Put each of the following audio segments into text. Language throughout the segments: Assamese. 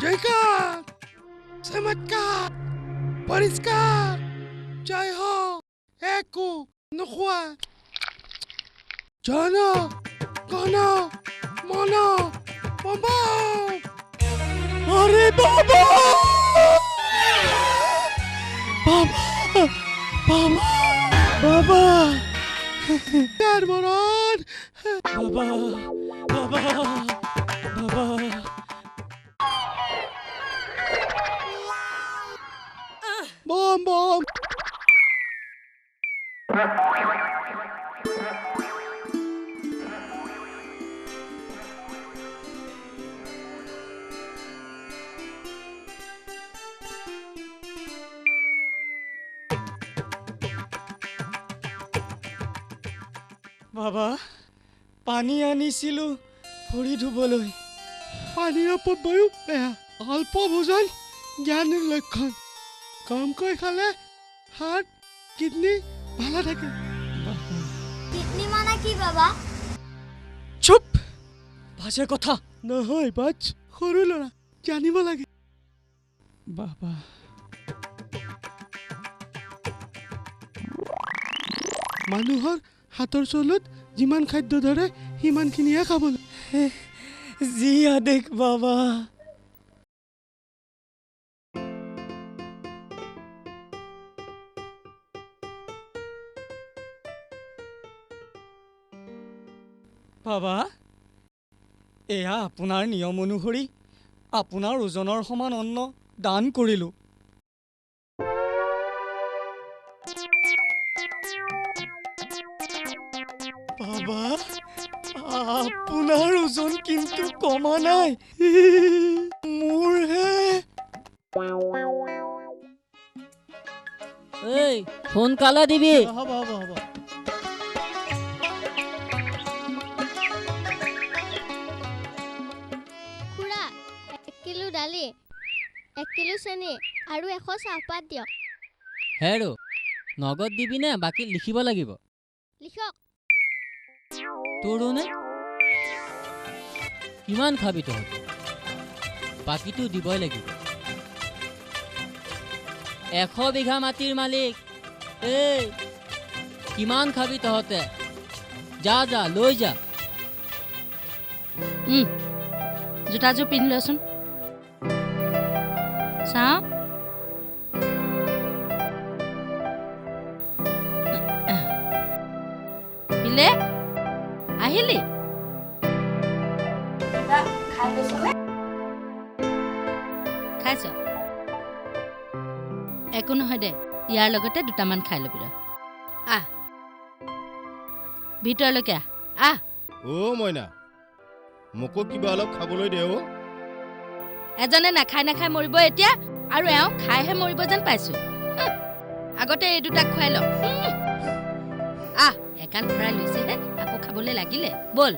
জয়কাৰ চমৎকাৰ পৰিষ্কাৰ জয় হ একো নোখোৱা জন গণ মন বাবা আৰে বাবা বাবা বাবা বাবা কাৰ মৰণ বাবা বাবা বাবা বম বম বাবা পানী আনিছিলো ভৰি ধুবলৈ পানীৰ অপব্যয়ো বেয়া অল্প ভোজন জ্ঞানৰ লক্ষণ কমকৈ খালে হাৰ্ট কিডনি ভালে থাকে কিডনি মানে কি বাবা চুপ ভাষা কথা নহয় বাচ সৰু ল'ৰা জানিব লাগে বাবা মানুহৰ হাতৰ চলত যিমান খাদ্য ধৰে সিমানখিনিহে খাবলৈ যি আদেশ বাবা বাবা এয়া আপোনাৰ নিয়ম অনুসৰি আপোনাৰ ওজনৰ সমান অন্ন দান কৰিলোঁ বাবা আপোনাৰ ওজন কিন্তু কমা নাই মোৰহে এই সোনকালে দিবি হ'ব হ'ব হ'ব খুৰা 1 কিলো দালি 1 কিলো চেনি আৰু 100 চাহপাত দিয়ক হেৰো নগদ দিবিনে বাকী লিখিব লাগিব লিখক তোৰনে কিমান খাবি তহঁতে বাকীটো দিবই লাগিব 100 বিঘা মাটিৰ মালিক এই কিমান খাবি তহঁতে যা যা লৈ যা জোতাযোৰ পিন্ধি লচোন চাওঁ পিলে আহিলি খাইছ একো নহয় দে ইয়াৰ লগতে দুটামান খাই ল'বি ৰ আহ ভিতৰলৈকে আহ অ মইনা মোকো কিবা অলপ খাবলৈ দে অ এজনে নাখাই নাখাই মৰিব এতিয়া আৰু এওঁ খাইহে মৰিব যেন পাইছো আগতে এই দুটা খুৱাই ল আহ একান ভৰাই লৈছেহে আকৌ খাবলৈ লাগিলে বল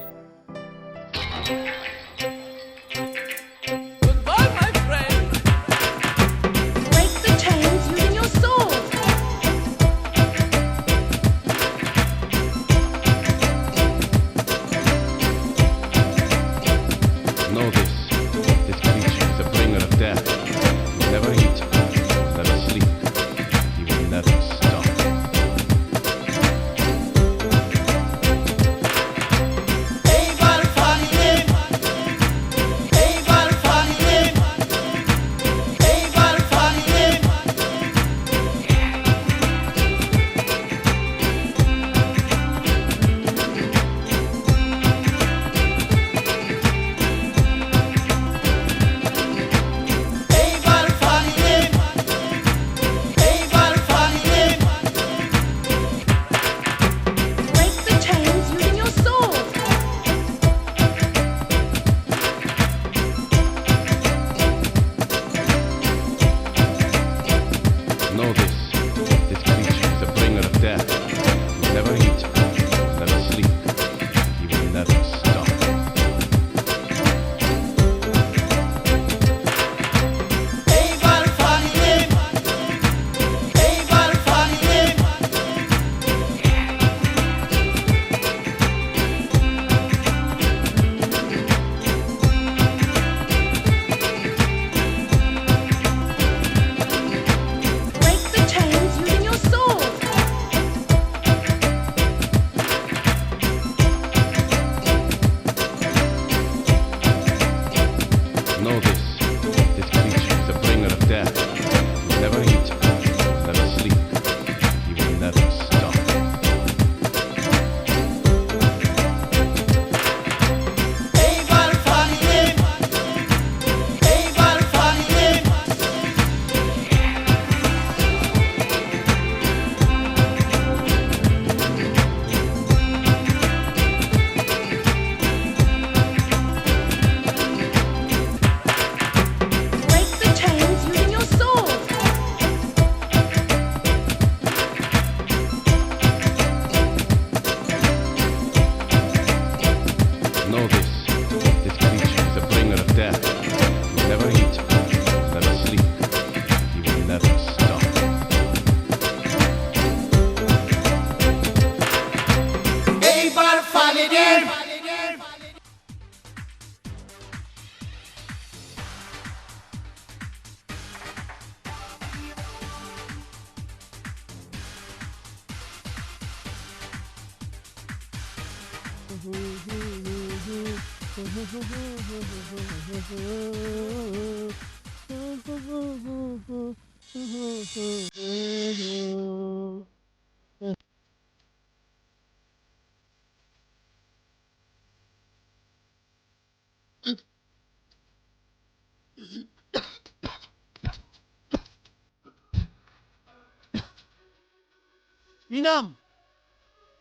কি নাম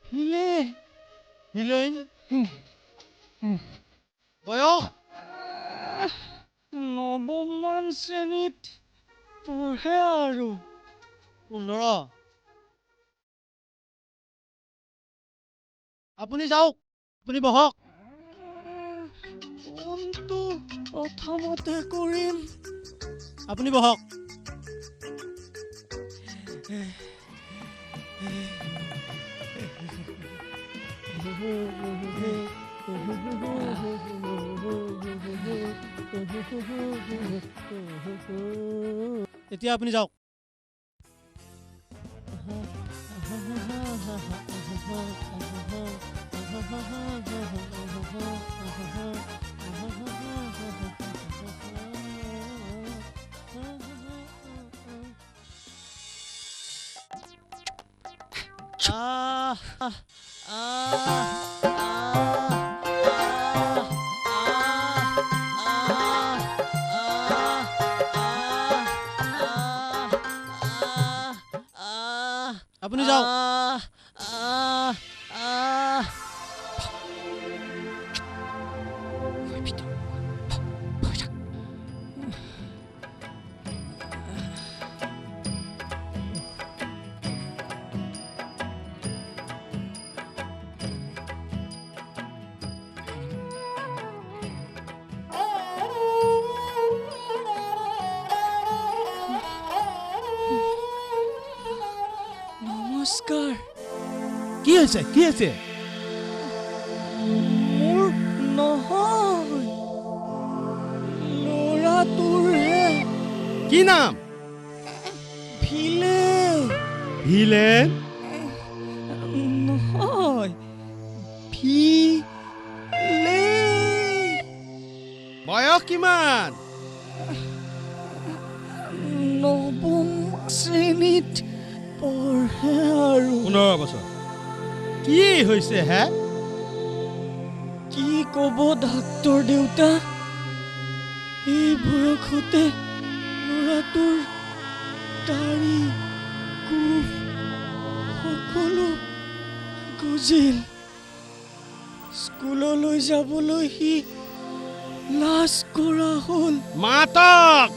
হিলে হিলেন বয়স নৱমমান শ্ৰেণীত পঢ়ে আৰু 15 আপুনি যাওক আপুনি বহক কোনটো প্ৰথমতে কৰিম আপুনি বহক এতিয়া আপুনি যাওক আপুনি যাওক নমস্কাৰ কি হৈছে কি হৈছে মোৰ নহয় ল'ৰাটোৰহে কি নাম ভিলে ভিলেন নহয় ভিলে বয়স কিমান নৱম শ্ৰেণীত পঢ়ে আৰু 15 বছৰ কি হৈছে হে কি ক'ব ডাক্তৰ দেউতা এই বয়সতে ল'ৰাটোৰ দাড়ি গোফ সকলো গজিল স্কুললৈ যাবলৈ সি লাজ কৰা হ'ল মাতক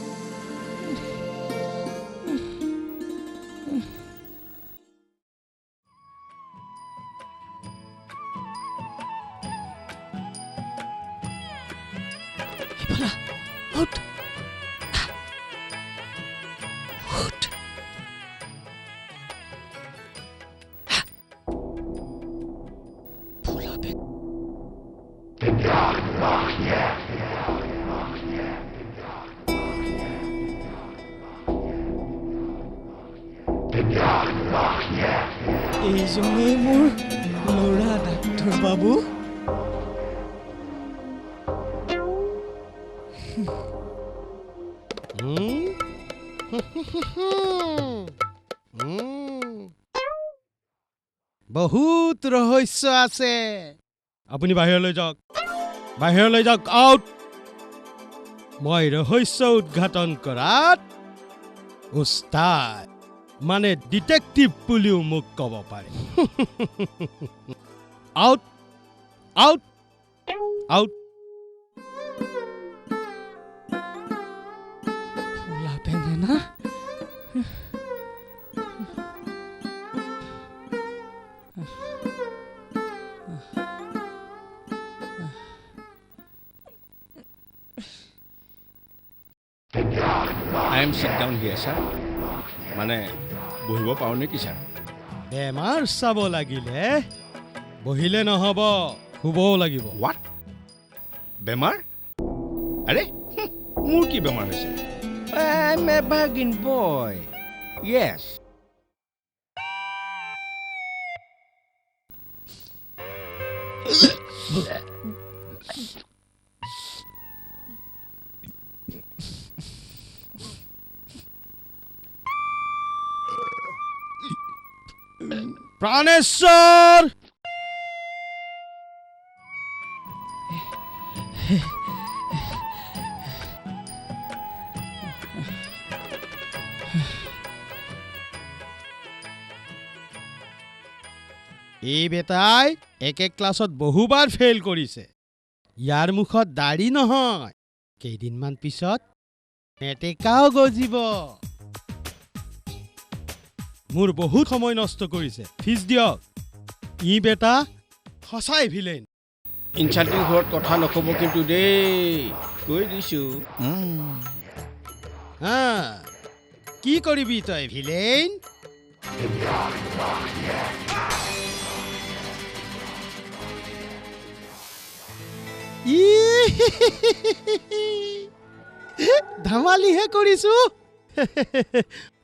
Out. Out. Pula bet. এইজনেই মোৰ ল'ৰা ডাক্তৰ বাবু বহুত ৰহস্য আছে আপুনি বাহিৰলৈ যাওক আউট মই ৰহস্য উদ্ঘাটন কৰাত উস্তাদ মানে ডিটেক্টিভ বুলিও মোক ক'ব পাৰে আউট আউট আউট ফুলা বেঙেনা I am sit down here, sir. মানে বহিব পাৰো নেকি ছাৰ বেমাৰ চাব লাগিলে বহিলে নহব শুবও লাগিব হোৱাট বেমাৰ আৰে মোৰ কি বেমাৰ হৈছে I am a bargain boy. Yes. Praneswar এই বেটাই একে ক্লাছত বহুবাৰ ফেইল কৰিছে ইয়াৰ মুখত দাড়ি নহয় কেইদিনমান পিছত মেটেকাও গজিব মোৰ বহুত সময় নষ্ট কৰিছে ফিজ দিয়ক ই বেটা সঁচাই ভিলেন ইনচাল্টিং ঘৰত কথা নক'ব কিন্তু দেই কৈ দিছোঁ কি কৰিবি তই ভিলেন ধেমালিহে কৰিছো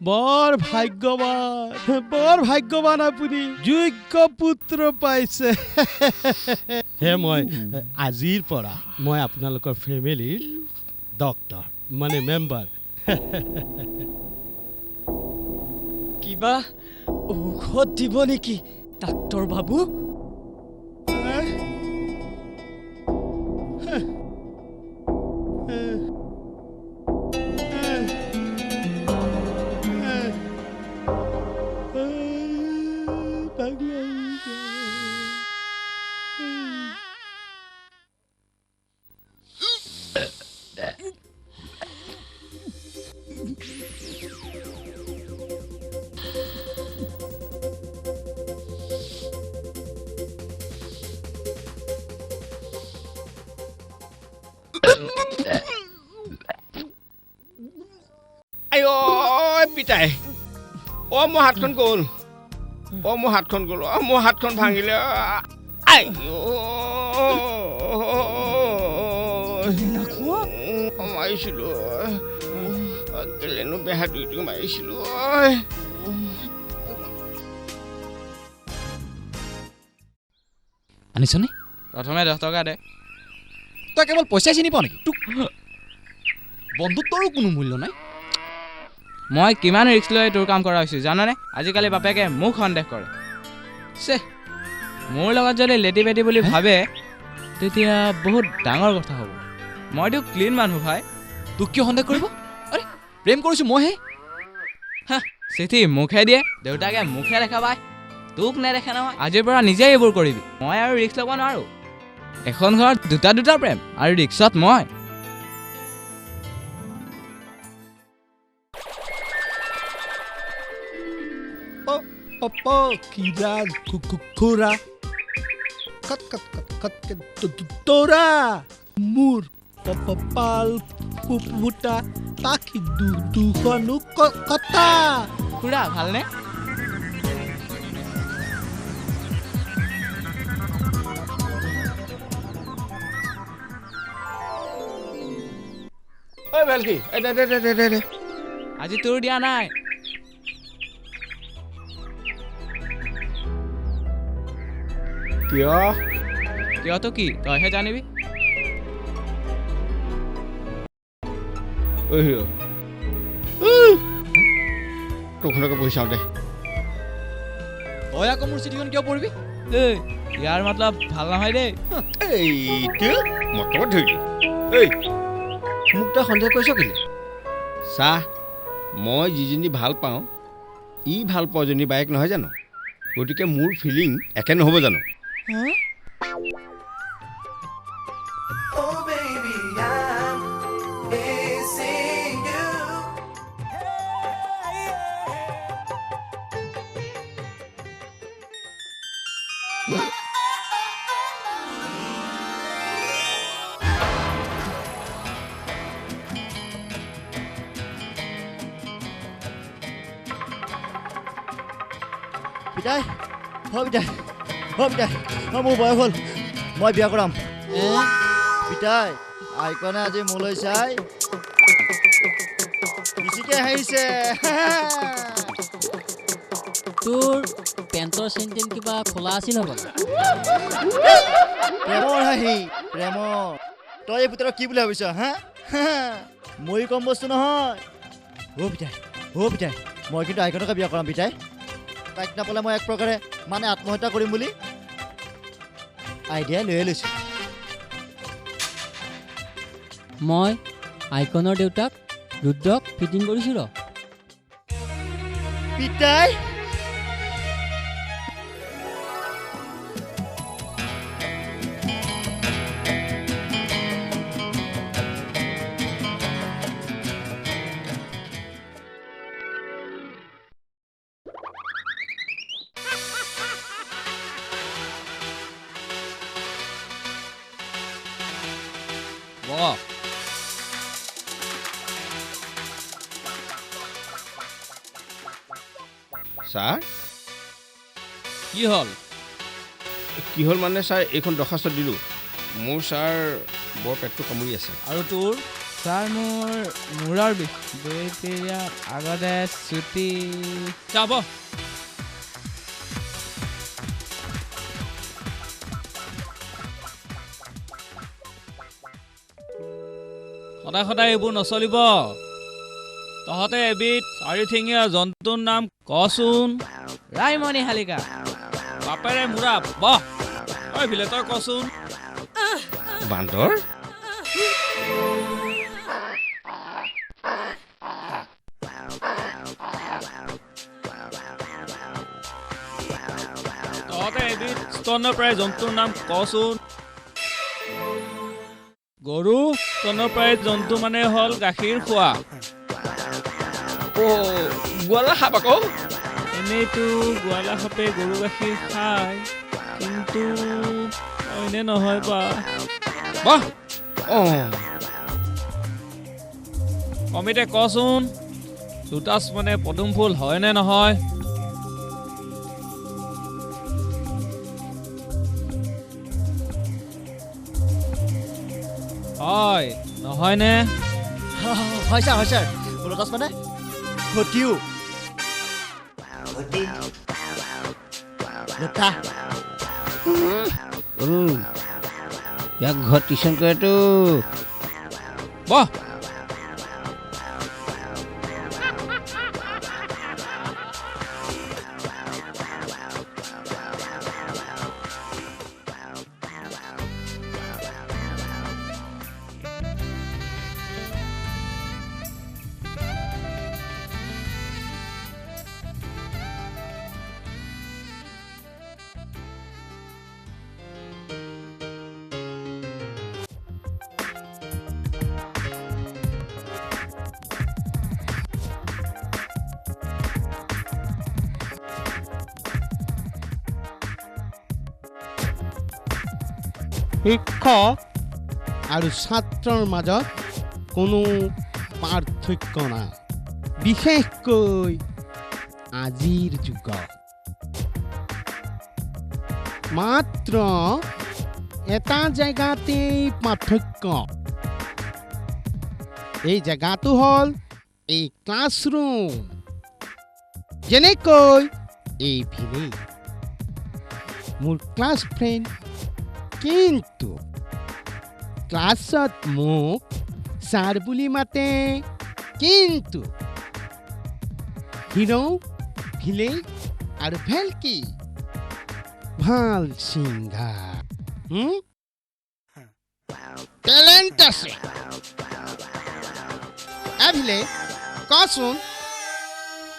বৰ ভাগ্যৱান আপুনি যোগ্য পুত্ৰ পাইছে হে মই আজিৰ পৰা মই আপোনালোকৰ ফেমিলিৰ ডক্টৰ মানে মেম্বাৰ কিবা ঔষধ দিব নেকি ডাক্তৰ বাবু পিতাই মোৰ হাতখন গ'ল মোৰ হাতখন ভাঙিলে মাৰিছিলো কেলেনো বেহা দুইটো মাৰিছিলো আনিছনে প্ৰথমে 10 টকা দে তই কেৱল পইচা চিনি পাৱ নেকি তোক বন্ধুত্বৰো কোনো মূল্য নাই মই কিমান ৰিস্ক লৈ তোৰ কাম কৰা হৈছোঁ জাননে আজিকালি বাপেকে মোক সন্দেহ কৰে চে মোৰ লগত যদি লেটি পেটি বুলি ভাবে তেতিয়া বহুত ডাঙৰ কথা হ'ব মইতো ক্লিন মানুহ ভাই তোক কিয় সন্দেহ কৰিব আৰে প্ৰেম কৰিছোঁ মইহে চিঠি মুখে দিয়ে দেউতাকে মুখে দেখা পায় তোক নেদেখে নহয় আজিৰ পৰা নিজেই এইবোৰ কৰিবি মই আৰু ৰিস্ক ল'ব নোৱাৰোঁ এখন ঘৰত দুটা প্ৰেম আৰু ৰিক্সত মই খুৰা তোৰা মোৰ পাল ফুটা তাকি দুখনো কথা খুৰা ভালনে ভালকি আজি তোৰ দিয়া নাই কিয়তো কি তইহে জানিবি তোৰখনকে পইচাও দে তই আকৌ মোৰ চিঠিখন কিয় পঢ়িবি ইয়াৰ মতলব ভাল নহয় দেই এইটো মতলবত ধৰিলি মোক তই সন্দেহ কৰিছ কেলে চাহ মই যিজনী ভাল পাওঁ ই ভাল পোৱাজনী বায়েক নহয় জানো গতিকে মোৰ ফিলিং একে নহ'ব জানো পিতাই মোৰ বয়স হ'ল মই বিয়া কৰাম পিতাই আইকনে আজি মোলৈ চাই বেছিকে হাঁহিছে তোৰ পেণ্টৰ চেণ্টেন কিবা খোলা আছিল হ'ব প্ৰেমৰ হাঁহি প্ৰেমৰ তই এই পুতৰক কি বুলি ভাবিছ হা মই কম বস্তু নহয় পিতাই মই কিন্তু আইকনকে বিয়া কৰাম পিতাই তাইক নাপালে মই এক প্ৰকাৰে মানে আত্মহত্যা কৰিম বুলি আইডিয়া লৈয়ে লৈছোঁ মই আইকনৰ দেউতাক ৰুদ্ৰক ফিটিং কৰিছোঁ ৰ পিতাই ছাৰ কি হ'ল কি হ'ল মানে ছাৰ এইখন দৰখাস্ত দিলোঁ মোৰ ছাৰ বৰ পেটটো কামুৰি আছে আৰু তোৰ ছাৰ মোৰ মূৰৰ বিষ 2 পিৰিয়ড আগতে ছুটি যাব সদায় সদায় এইবোৰ নচলিব তহঁতে এবিধ চাৰিঠেঙীয়া জন্তুৰ নাম কচোন ৰাইমণি শালিকা বাপেৰে মূৰা বহ ঐ ভিলে তই কচোন বান্দৰ তহঁতে এবিধ স্তন্যপ্ৰায় জন্তুৰ নাম কচোন গৰু স্তন্যপ্ৰায় জন্তু মানে হ'ল গাখীৰ খোৱা গোৱালা সাপ আকৌ এনেইতো গোৱালা সাপে গৰু গাখীৰ খায় কিন্তু হয়নে নহয় বা বাহ অমিতে কচোন লোটাছ মানে পদুম ফুল হয়নে নহয় হয় নহয়নে হয় ছাৰ লোটাছ মানে ঘটিও লোটা ইয়াক ঘৰত টিউশ্যন কৰেতো বহ শিক্ষক আৰু ছাত্ৰৰ মাজত কোনো পাৰ্থক্য নাই বিশেষকৈ আজিৰ যুগত মাত্ৰ এটা জেগাতেই পাৰ্থক্য এই জেগাটো হ'ল এই ক্লাছৰুম যেনেকৈ এই ভিলেজ মোৰ ক্লাছ ফ্ৰেণ্ড কিন্তু ক্লাছত মোক ছাৰ বুলি মাতে কিন্তু হিৰো ভিলে আৰু ভেলকি ভাল ছিংগাৰ টেলেণ্ট আছে ভিলে কচোন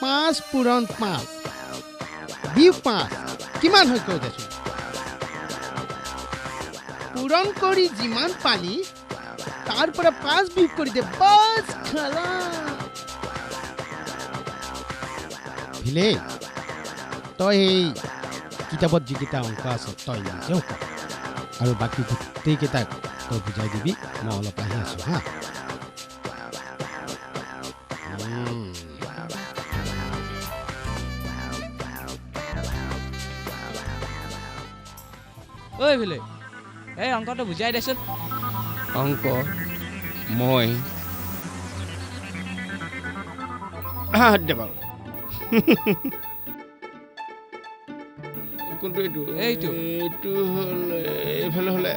5 পূৰণ 5 বিয়োগ 5 কিমান হৈ কৈ দেচোন পূৰণ কৰি যিমান পালি তাৰ পৰা 5 বিয়োগ কৰি দে বাছ খালা ভিলে তই এই কিতাপত যিকেইটা অংক আছে তই নিজেও ক আৰু বাকী গোটেইকেইটাক তই বুজাই দিবি মই অলপ আহি আছোঁ হা ঐ ভিলে এই অংকটো বুজাই দেচোন অংক মই দে বাৰু কোনটো এইটো এইটো। এইটো হ'ল এইফালে হ'লে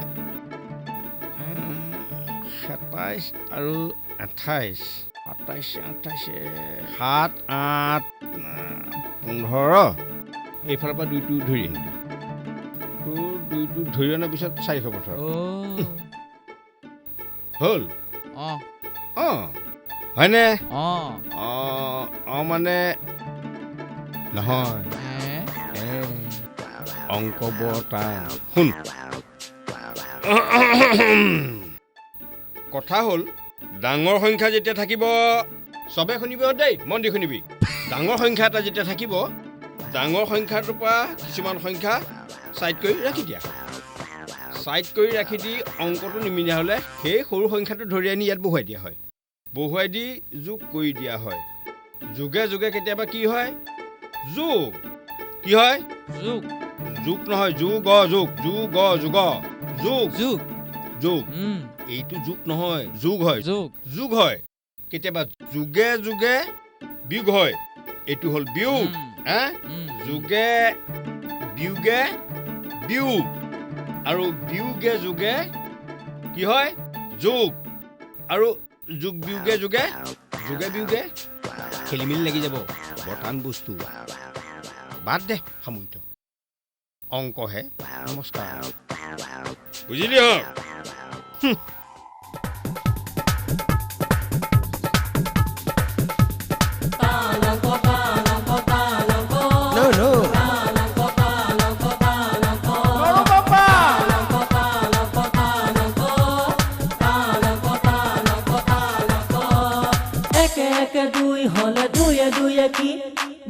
27 আৰু 28 7 8 15 এইফালৰ পৰা দুইটো ধৰি আনিলোঁ তোৰ দুইটো ধৰি অনাৰ পিছত 400 বছৰ হ'ল অঁ অঁ হয়নে অঁ অঁ মানে নহয় এ অংক বৰ টান শুন কথা হ'ল ডাঙৰ সংখ্যা যেতিয়া থাকিব চবে শুনিব দেই মন দি শুনিবি ডাঙৰ সংখ্যা এটা যেতিয়া থাকিব ডাঙৰ সংখ্যাটোৰ পৰা কিছুমান সংখ্যা ছাইড কৰি ৰাখি দিয়া ছাইড কৰি ৰাখি দি অংকটো নিমিলা হ'লে সেই সৰু সংখ্যাটো ধৰি আনি ইয়াত বহুৱাই দিয়া হয় বহুৱাই দি যোগ কৰি দিয়া হয় যোগে যোগে কেতিয়াবা কি হয় যোগ কি হয় যোগ যোগ নহয় যোগ যোগ যোগ যোগ যোগ যোগ যোগ উম এইটো যোগ নহয় যোগ হয় যোগ যোগ হয় কেতিয়াবা যোগে যোগে বিয়োগ হয় এইটো হ'ল বিয়োগ যোগে বিয়োগে বিয়োগ আৰু বিয়োগে যোগে কি হয় যোগ আৰু যোগ বিয়োগে যোগে যোগে বিয়োগে খেলি মেলি লাগি যাব বৰ টান বস্তু বাদ দে সামৰিত অংকহে নমস্কাৰ বুজিলি হ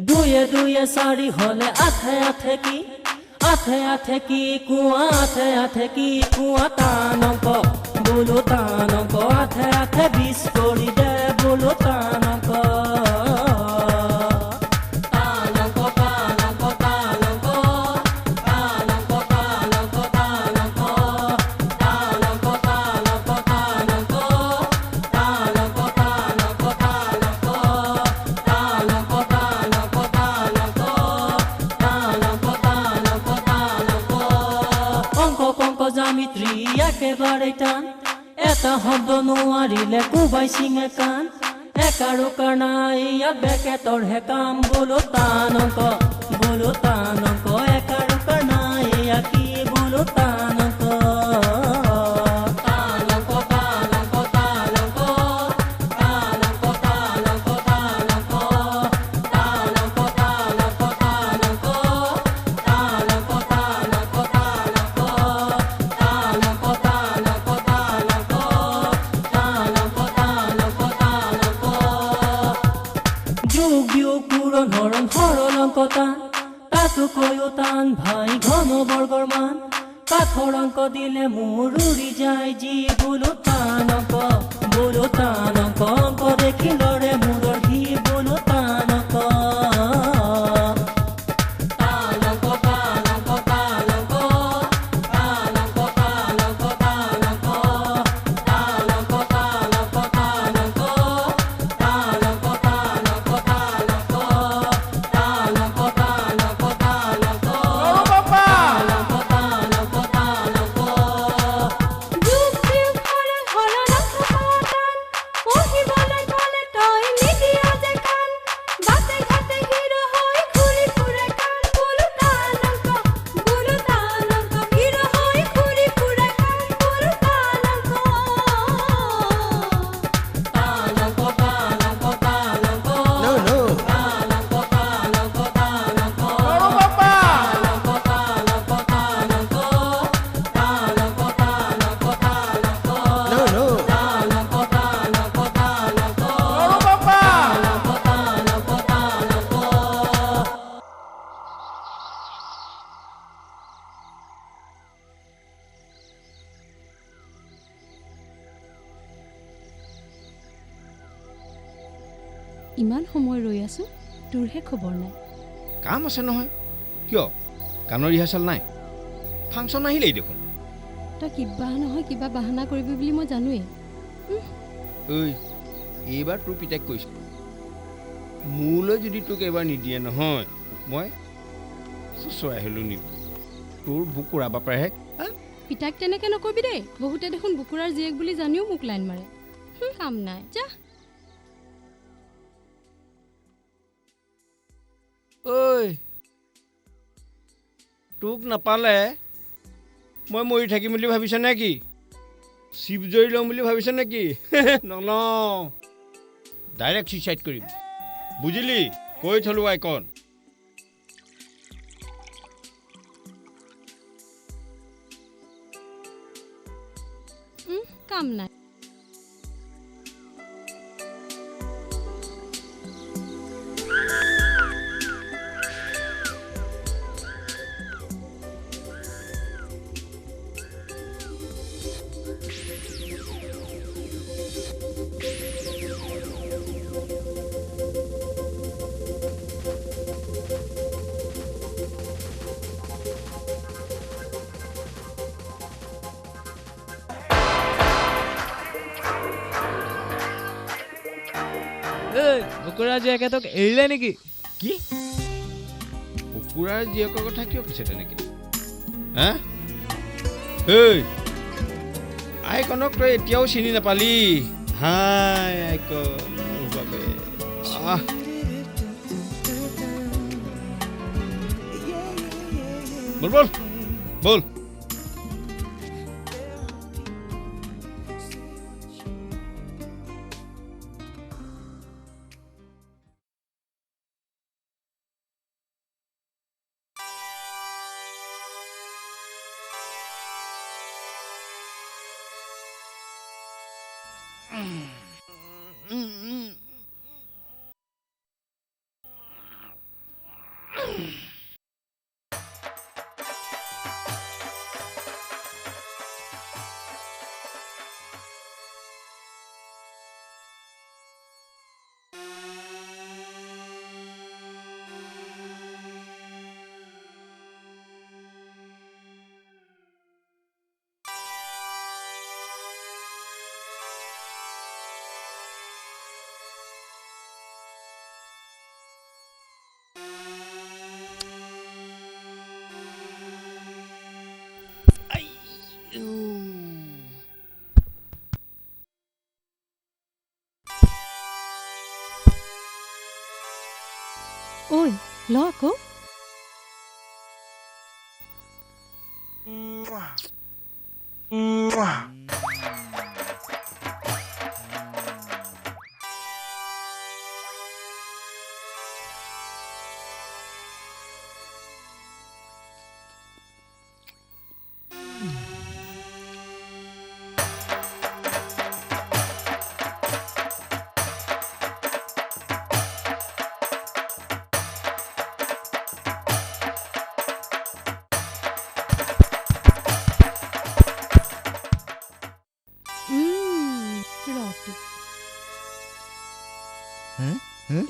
দুয়ে দুয়ে চাৰি হলে আঠে আঠে কি আঠে আঠে কি কুয়া আঠে আঠে কি কুয়া টান অংক বোলো টান অংক আঠে আঠে 20 কৰি দে বোলো টান অংক একেবাৰে টান এটা শব্দ নোৱাৰিলে কোবাই চিঙে কাণ একাৰো কাৰনা ইয়াত বেকেটৰহে কাম বোলো টান অংক একাৰো কাৰনা এয়া কি বোলো টান অংক তাতোকৈও টান ভাই ঘন বৰ্গৰ মান কাঠৰ অংক দিলে মোৰ উৰি যায় যি বোলো টান অংক অংক দেখি লৰে মূৰৰ ঘি বোলো টান অংক ইমান সময় ৰৈ আছো তোৰহে খবৰ নাই কাম আছে নহয় কিয় গানৰ ৰিহাৰ্চেল নাই ফাংচন আহিলেই দেখোন তই কিবা নহয় কিবা বাহানা কৰিবি বুলি মই জানোৱেই ঐ এইবাৰ তোৰ পিতাক কৈছো মোলৈ যদি তোক এবাৰ নিদিয়ে নহয় মই চৰাই হ'লো নিব তোৰ বুকুৰা বাপেহে পিতাক তেনেকে নকবি দেই বহুতে দেখোন বুকুৰাৰ জীয়েক বুলি জানিও মোক লাইন মাৰে কাম নাই যা ঐ তোক নাপালে মই মৰি থাকিম বুলি ভাবিছ নেকি শিৱ জৰি ল'ম বুলি ভাবিছ নেকি নলওঁ ডাইৰেক্ট ছুইচাইড কৰিম বুজিলি কৈ থলো আইকন কাম নাই বুকুৰা জীয়েকে তোক এৰিলে নেকি কি কুকুৰাৰ জীয়েকৰ কথা কিয় কৈছে তেনেকে হা এই আইকনক তই এতিয়াও চিনি নাপালি হাই আইকন বল বল বল ঐ ল আকৌ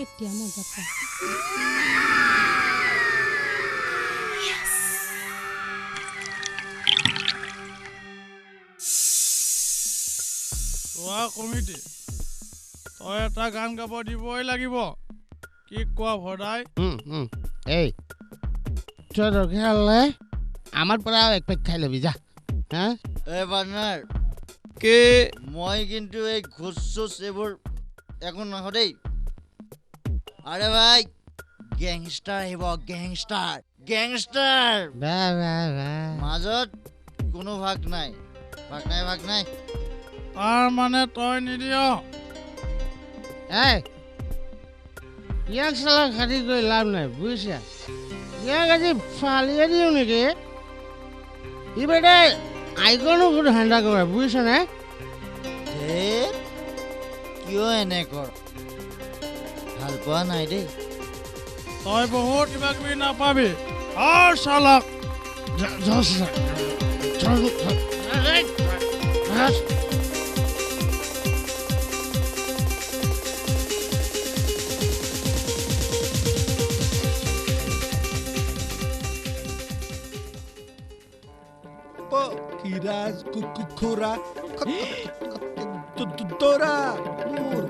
এতিয়া মজা পাই কমিটি তই এটা গান গাব দিবই লাগিব কি কোৱা ভদাই এই তই ৰখিলে আমাৰ পৰা এক পেক খাই ল'বি যা হা এই পাৰ্টনাৰ কে মই কিন্তু এই ঘোষ চোষ এইবোৰ একো নাখাওঁ দেই আৰে ভাই গেংষ্টাৰ আহিব গেংষ্টাৰ গেংষ্টাৰ মাজত কোনো ভাগ নাই ভাগ নাই তাৰ মানে তই নিদিয় এই ইয়াক চালা খাতি কৰি লাভ নাই বুজিছা ইয়াক আজি ফালিয়ে দিওঁ নেকি ই বেটে আইকনো কোনো ধান্দা কৰে বুজিছা নে কিয় এনে কৰ ভাল পোৱা নাই দেই তই বহুত কিবা কিবি নাপাবি আৰু চালাক Kiraz kukura Tora Mur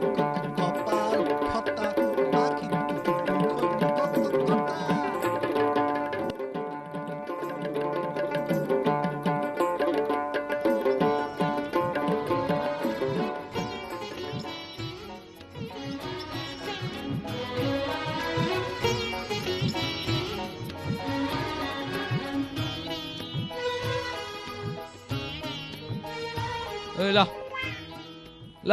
Kapal Khata Paki ঐ ল ল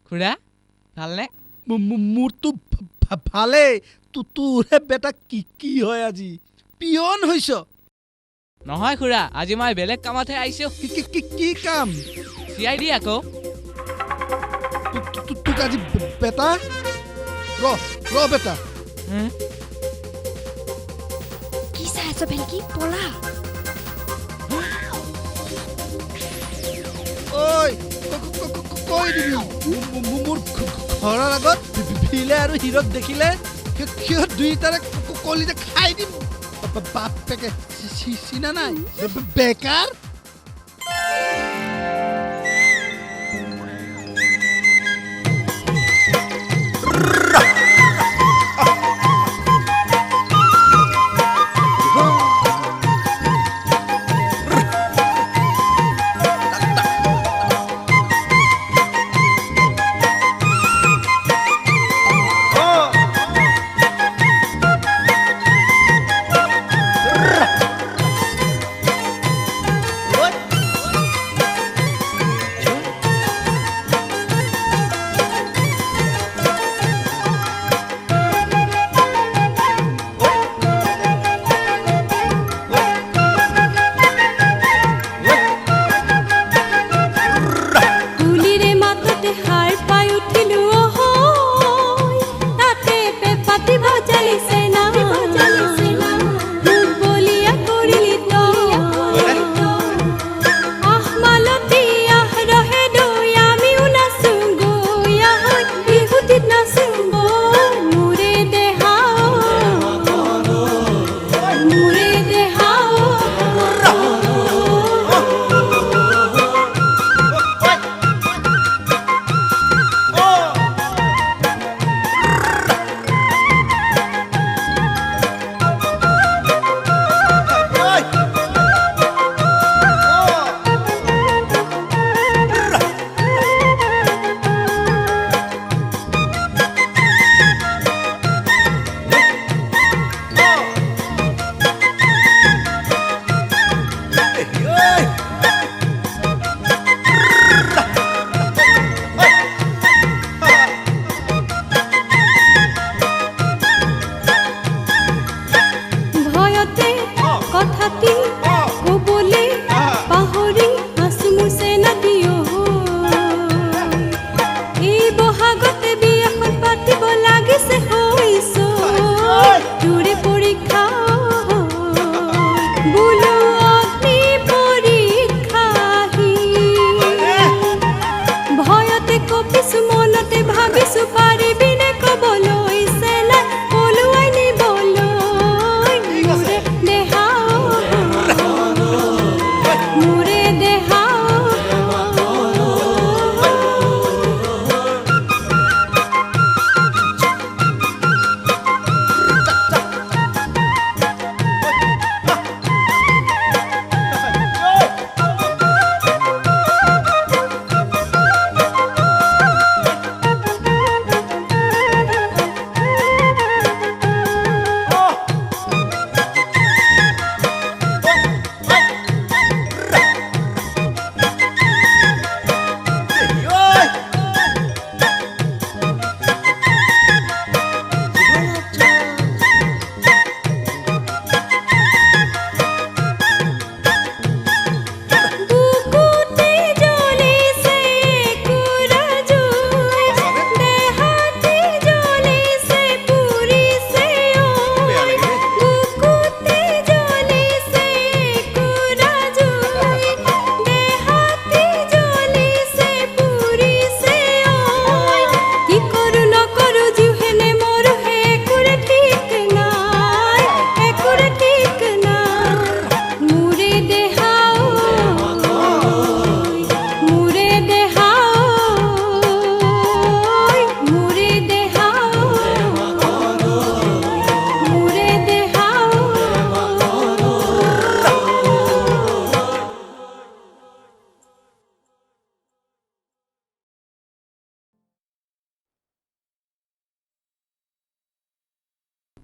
খুড়া ভালনে মোৰতো ভালেই তোৰহে বেটা কি হয় আজি পিয়ন হৈছ নহয় খুড়া আজি মই বেলেগ কামতহে আহিছো কি কাম CID আকৌ তোক আজি বেটা ৰ বেটা কি চাই আছ ভেলকি পলা ঐ কৈ দিবি মোৰ ঘৰৰ আগত ভিলে আৰু হিৰক দেখিলে সিহঁত দুইটাৰে কলিতে খাই দিম বাপেকে চিনা নাই বেকাৰ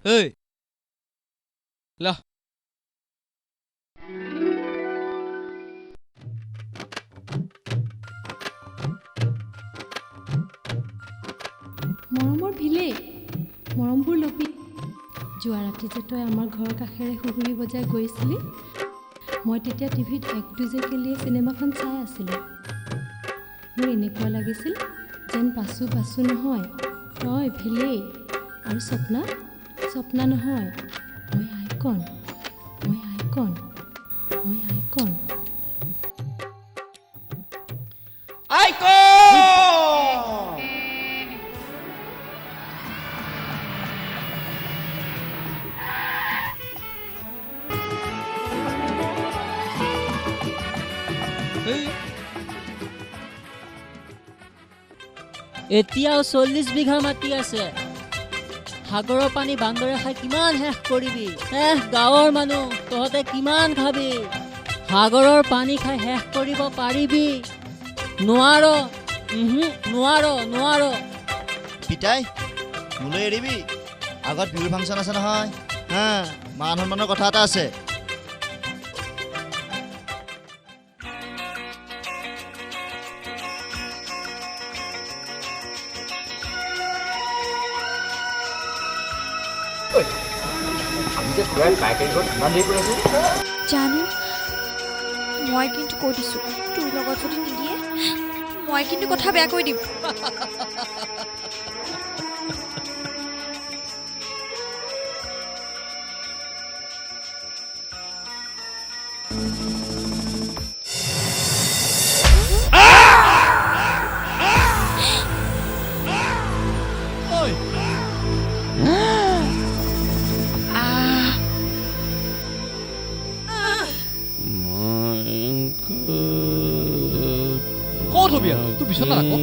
ঐ ল মৰমৰ ভিলেই মৰমবোৰ লবি যোৱা ৰাতি যে তই আমাৰ ঘৰৰ কাষেৰে সুগুৰি বজাই গৈছিলি মই তেতিয়া টিভিত এক দুজে কেলিয়ে চিনেমাখন চাই আছিলোঁ মোৰ এনেকুৱা লাগিছিল যেন পাছো নহয় তই ভিলেই আৰু স্বপ্না নহয় মই আইকন এতিয়াও 40 বিঘা মাটি আছে সাগৰৰ পানী বান্দৰে খাই কিমান শেষ কৰিবি গাঁৱৰ মানুহ তহঁতে কিমান খাবি সাগৰৰ পানী খাই শেষ কৰিব পাৰিবি নোৱাৰ পিতাই মোলৈ এৰিবি আগত বিহুৰ ফাংচন আছে নহয় হা মান সন্মানৰ কথা এটা আছে জানো মই কিন্তু কৈ দিছোঁ তোৰ লগত যদি নিদিয়ে মই কিন্তু কথা বেয়া কৈ দিম তোৰ পিছত আকৌ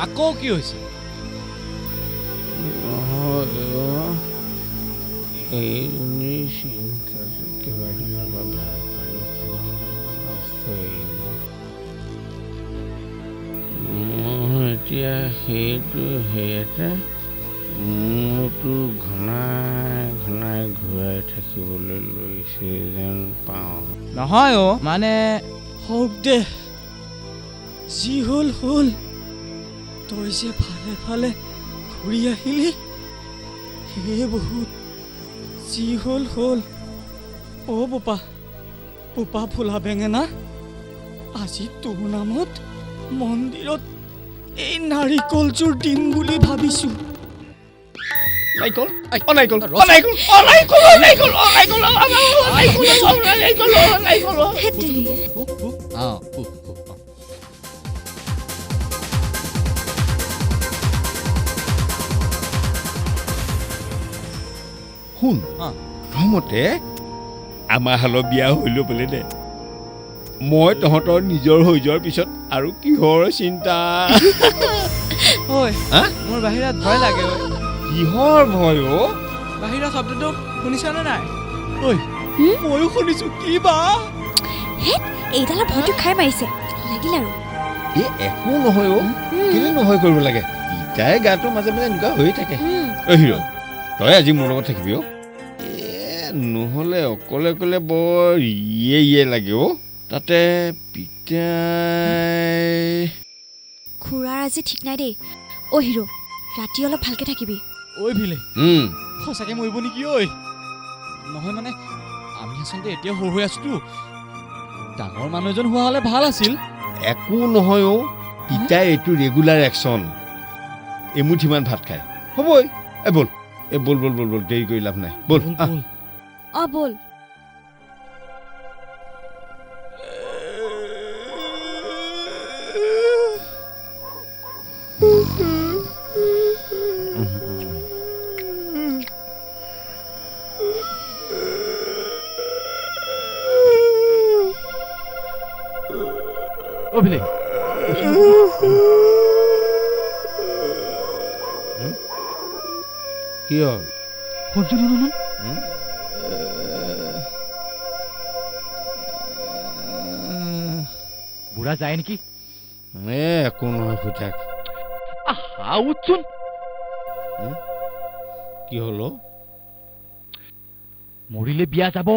আকৌ কি হৈছে এতিয়া সেইটো এটা মোৰতো ঘনাই ঘূৰাই থাকিবলৈ লৈছে যেন পাওঁ নহয় মানে হওক দে যি হ'ল তই যে ভালে ঘূৰি আহিলি সেয়ে বহুত যি হ'ল বোপা ফুলা বেঙেনা আজি তোৰ নামত মন্দিৰত এই নাৰিকলযোৰ দিম বুলি ভাবিছোঁ শুন প্ৰথমতে আমাৰ হালৰ বিয়া হইল বোলে দে মই তহঁতৰ নিজৰ হৈ যোৱাৰ পিছত আৰু কিহৰ চিন্তা মোৰ বাহিৰত ভয় লাগে কিহৰ ভয় বাহিৰৰ শব্দটো শুনিছনে নাই ময়ো শুনিছো কি বা এইডালৰ ভয়টো খাই মাৰিছে লাগিল আৰু একো নহয় কেলে নহয় কৰিব লাগে ইটাই গাটো মাজে মাজে এনেকুৱা হৈ থাকে হিৰ তই আজি মোৰ লগত থাকিবি নহ'লে অকলে বৰ ইয়ে লাগে তাতে পিতাই খুৰাৰ আজি ঠিক নাই দেই হিৰ' ৰাতি অলপ ভালকে থাকিবি ভিলে সঁচাকে মৰিব নেকি নহয় মানে আমি আচলতে এতিয়া সৰু হৈ আছোতো ডাঙৰ মানুহ এজন হোৱা হ'লে ভাল আছিল একো নহয় পিতাই এইটো ৰেগুলাৰ একশ্যন এমুঠিমান ভাত খায় হ'বই বল দেৰি কৰি লাভ নাই বল বল ভিলে কি হ'ল বুঢ়া যায় নেকি একো নহয় শুই থাক উঠচোন কি হলো মৰিলে বিয়া যাব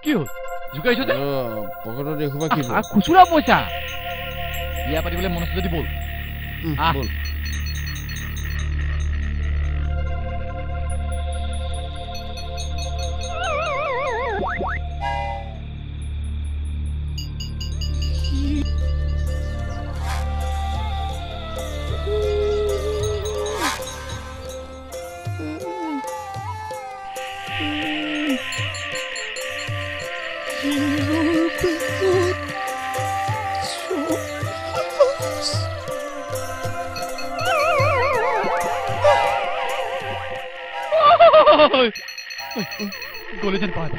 কি হ'ল জোকাইছ যে পকেটত দেখুবা কি খুচুৰা পইচা বিয়া পাতিবলৈ মন আছে যদি বল বল গলি যেন পাই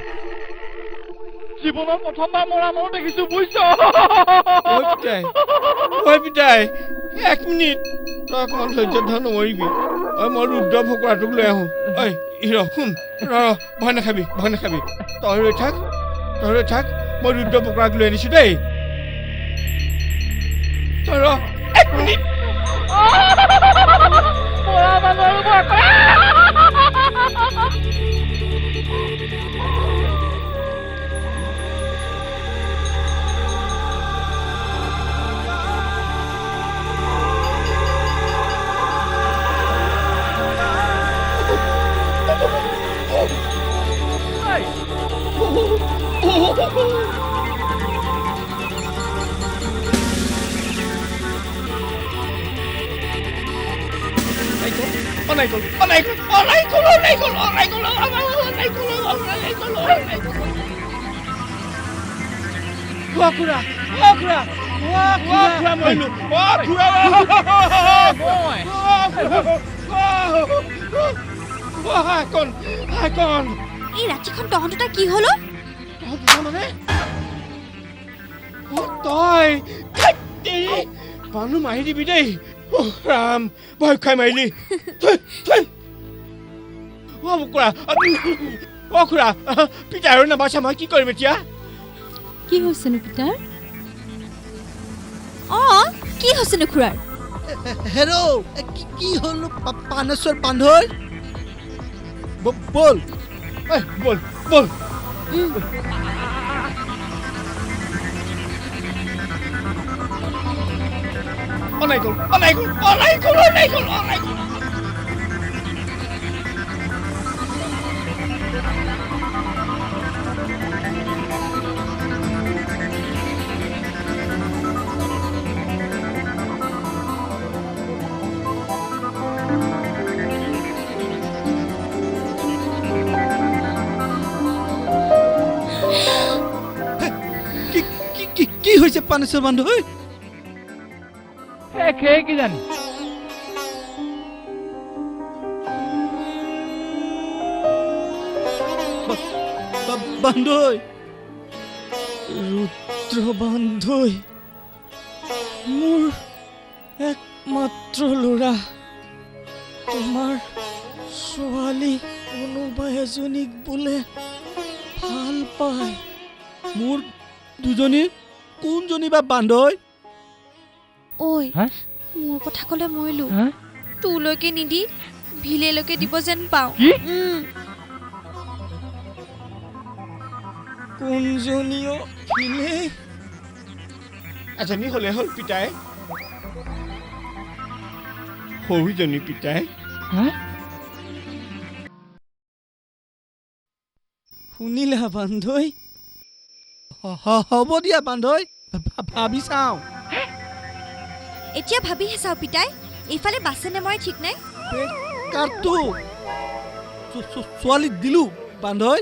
জীৱনৰ প্ৰথমবাৰ মৰা মৰো দেখিছো বুজিছ পিতাই 1 মিনিট তই অকণমান ধৈৰ্য ধৰ নমৰিবি মই ৰুদ্ৰ ফকৰাটোক লৈ আহোঁ ঐ হিৰ শুন ভয় নাখাবি তই ৰৈ থাক মই ৰুদ্ৰ ফকৰাক লৈ আনিছোঁ দেই তই 1 মিনিট এই ৰাতিখন তহঁত কি হল তই মানুহ মাৰি দিবি দেই ৰাম ভয় খাই মাৰিলি খুৰা পিতাই আৰু নাবাচা মই কি কৰিম এতিয়া কি হৈছেনো পিতাৰ কি হৈছেনো খুৰাৰ হেৰো কি হ'ল পানেশ্বৰ পান্ধৈ বল বল অনাই গ'ল কি হৈছে পানেশ্বৰ পান্ধৈ কি জানি বান্ধৈ ৰুদ্ৰ বান্ধৈ মোৰ একমাত্ৰ ল'ৰা তোমাৰ ছোৱালী কোনোবা এজনীক বোলে ভাল পায় মোৰ দুজনী কোনজনী বা বান্ধৈ ঐ মোৰ কথা ক'লে মৰিলো তোলৈকে নিদি ভিলেলৈকে দিব যেন পাওঁ কোনজনীও ভিলে এজনী হ'লে হ'ল পিতাই সৰুজনী পিতাই শুনিলা বান্ধৈ হ'ব দিয়া বান্ধৈ ভাবি চাওঁ এতিয়া ভাবিহে চাওঁ পিতাই এইফালে বাছেনে মই ঠিক নাই কাটটো ছোৱালীক দিলো বান্ধৈ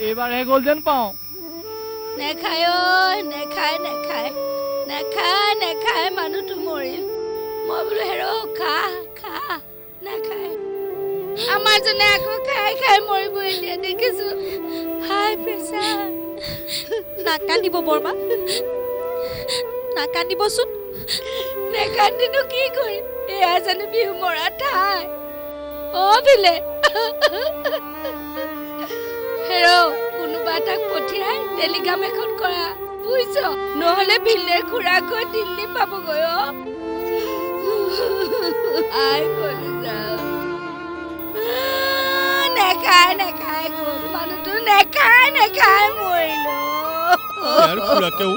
এইবাৰহে গ'ল যেন পাওঁ নেখায় মানুহটো মৰিল মই বোলো হেৰ খা নাখায় আমাৰ জনে আকৌ খাই মৰিব এতিয়া দেখিছো হাই প্ৰেছাৰ নাকান্দিব বৰমা নাকান্দিবচোন নেকান্দিনো কি কৰিম এয়া জানো বিহু মৰা ঠাই ভিলে হেৰ কোনোবা তাক পঠিয়াই টেলিগ্ৰাম এখন কৰা বুজিছ নহলে ভিলেৰ খুৰাক গৈ দিল্লী পাবগৈ আই গ'ল নেখায় নেখায় গ'ল মানুহটো নেখায় মৰিলো খুৰাকেও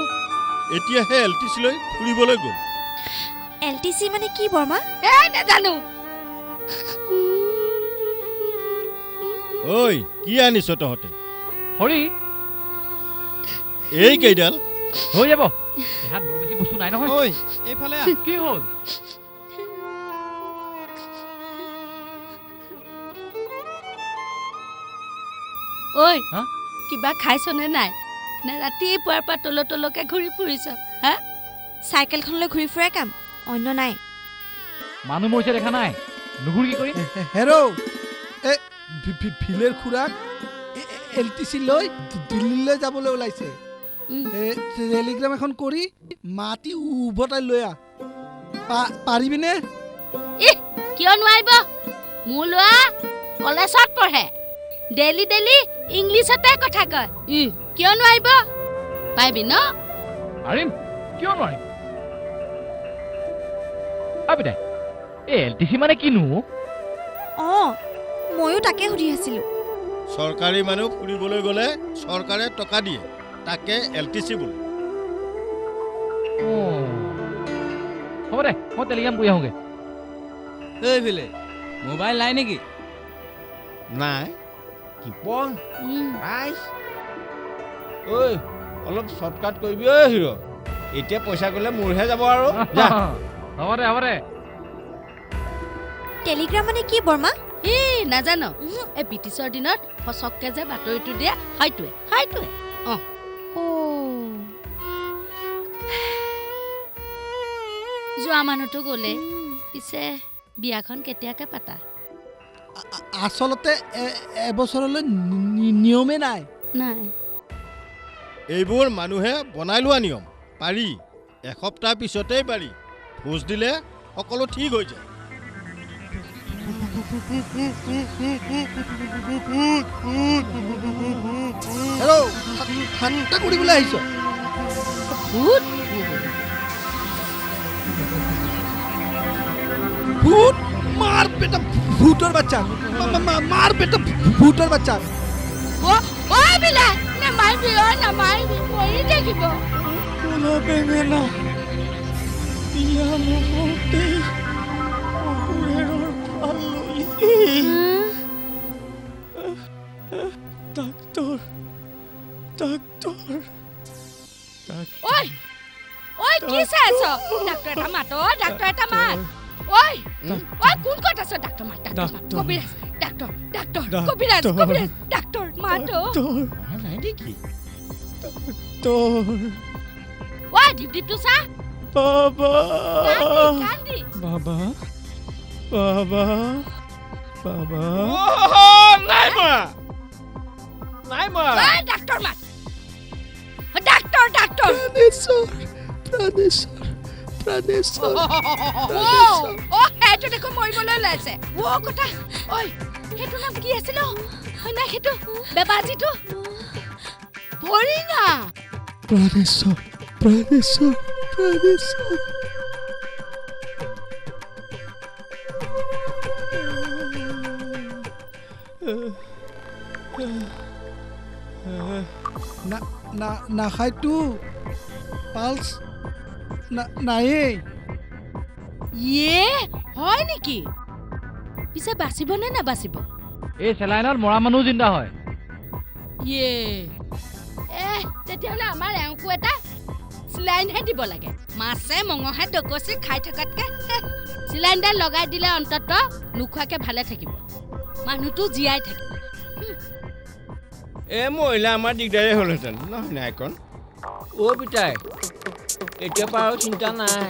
এতিয়াহে LTC লৈ ফুৰিবলৈ গ'ল LTC মানে কি বৰ্মা নাজানো ঐ কি আনিছ তহঁতে হৰি এই কেইডাল হৈ যাব দেহাত বৰ বেছি বস্তু নাই নহয় ঐ এইফালে কি হ'ল ঐ হা? কিবা খাইছনে নাই নে ৰাতিপুৱাৰ পৰা তলকে ঘূৰি ফুৰিছ হা চাইকেলখনলৈ ঘূৰি ফুৰাই কাম অন্য নাই মানুহ মৰিছে দেখা নাই নুঘূৰি কি কৰিম হেৰৌ ভিলেৰ খুৰাক LTC লৈ দিল্লীলৈ যাবলৈ ওলাইছে টেলিগ্ৰাম এখন কৰি মাতি উভতাই লৈ পাৰিবিনে কিয় নোৱাৰিব মোৰ ল'ৰা কলেজত পঢ়ে ডেইলি ইংলিছতে কথা কয় কিয় নোৱাৰিব পাৰিবি ন পাৰিম কিয় নোৱাৰিম আবিদাই এই LTC মানে কিনো ময়ো তাকে সুধি আছিলো চৰকাৰী মানুহ ফুৰিবলৈ গ'লে চৰকাৰে টকা দিয়ে তাকে LTC বোলে হ'ব দে মই টেলিগ্ৰাম কৰি আহোঁগৈ এই ভিলে মোবাইল নাই নেকি নাই কিপন ৰাইজ ঐ অলপ শ্বৰ্টকাট কৰিবি ঐ হিৰ এতিয়া পইচা গ'লে মোৰহে যাব আৰু হ'ব দে টেলিগ্ৰাম মানে কি বৰ্মা নাজানো এই ব্ৰিটিছৰ দিনত সচককে যে বাতৰিটো দিয়ে সেইটোৱে যোৱা মানুহটো গ'লে পিছে বিয়াখন কেতিয়াকে পাতা আচলতে এবছৰলৈ নিয়মে নাই এইবোৰ মানুহে বনাই লোৱা নিয়ম পাৰি এসপ্তাহ পিছতেই পাৰি ভোজ দিলে সকলো ঠিক হৈ যায় হেৰৌ ঠাট্টা কৰিবলৈ আহিছ ভূত মাৰ বেটা ভূতৰ বাচ্চা মাৰ বেটা ভূতৰ বাচ্চা নামাৰিবি মৰি থাকিব বেঙেনা বিয়া নহওঁতেই ডাক্তৰ কি চাই আছ ডাক্তৰ এটা মাত কোন ক'ত আছ ডাক্তৰ মাত কবিৰাজ ডাক্তৰ কবিৰাজ মাত নাই নেকি দীপটো চা বাবা নাই মৰা ডাক্তৰ মাত প্ৰাণেশ্বৰ সেইটো দেখোন মৰিবলৈ ওলাইছে কথা সেইটো নাম কি আছিল নাই সেইটো বেবাজীটো ভৰি না প্ৰাণেশ্বৰ নাখায়তো পালছ নায়েই হয় নেকি পিছে বাচিব নে নাবাচিব এই চেলাইনত মৰা মানুহ জিন্দা হয় তেতিয়াহ'লে আমাৰ এওঁকো এটা চিলাইনহে দিব লাগে মাছে মঙহে ডকচি খাই থকাতকে চিলাইনডাল লগাই দিলে অন্তত নোখোৱাকে ভালে থাকিব মানুহটো জীয়াই থাকিব মহিলা আমাৰ দিগদাৰে হ'লহেঁতেন নহয় নাইকণ পিতাই এতিয়া পৰা আৰু চিন্তা নাই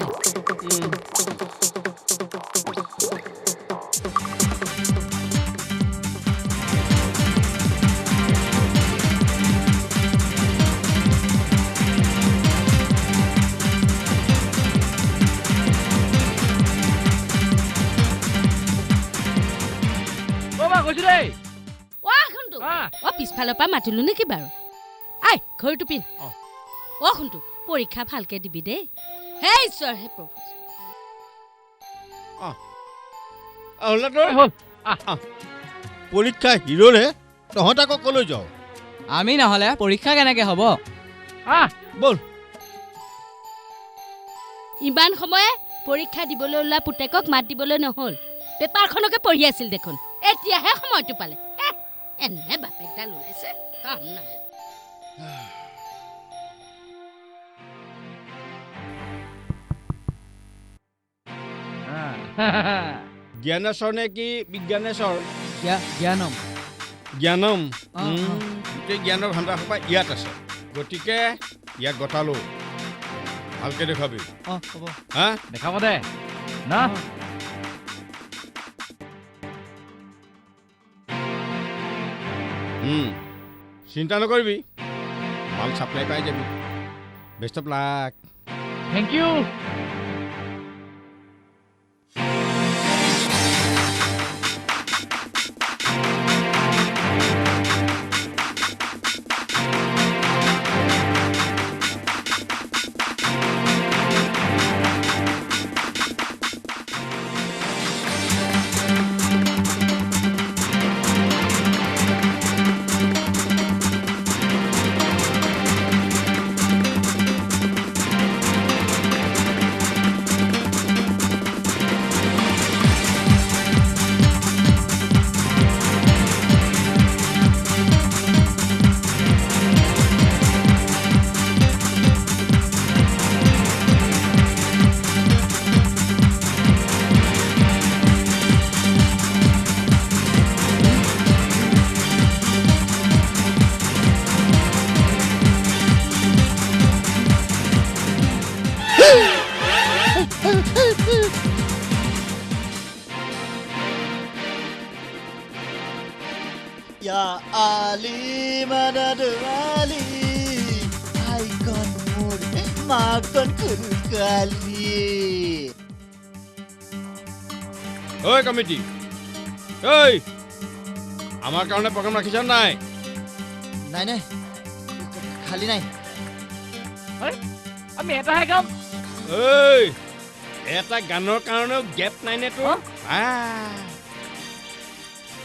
গৈছো দেই শুনটো পিছফালৰ পৰা মাতিলো নেকি বাৰু আই ঘড়ীটো পিন শুনটো পৰীক্ষা ভালকে দিবি দেই হে ঈশ্বৰ হে প্ৰভু পৰীক্ষা হিৰ'ৰে তহঁত আকৌ কলৈ যাওঁ আমি নহ'লে পৰীক্ষা কেনেকে হ'ব বল ইমান সময়ে পৰীক্ষা দিবলৈ ওলোৱা পুতেকক মাত দিবলৈ নহ'ল পেপাৰখনকে পঢ়ি আছিল দেখোন এতিয়াহে সময়টো পালে এনে বাপেকডাল ওলাইছে কাম নাই জ্ঞানেশ্বৰ নে কি বিজ্ঞানেশ্বৰ জ্ঞানম জ্ঞানম গোটেই জ্ঞানৰ ভাণ্ডাৰসোপা ইয়াত আছে গতিকে ইয়াক গতালো ভালকে দেখুৱাবি হ'ব হা দেখাব দে না চিন্তা নকৰিবি মাল চাপ্লাই পাই যাবি best of luck thank you Ya Ali Manadu Ali Icon mood Makon kali ঐ কমিটি ঐ আমাৰ কাৰণে প্ৰগ্ৰাম ৰাখিছ নাই নাই নাই খালি নাই আমি এটাহে গাম ঐ এটা গানৰ কাৰণেও গেপ নাই নে তোৰ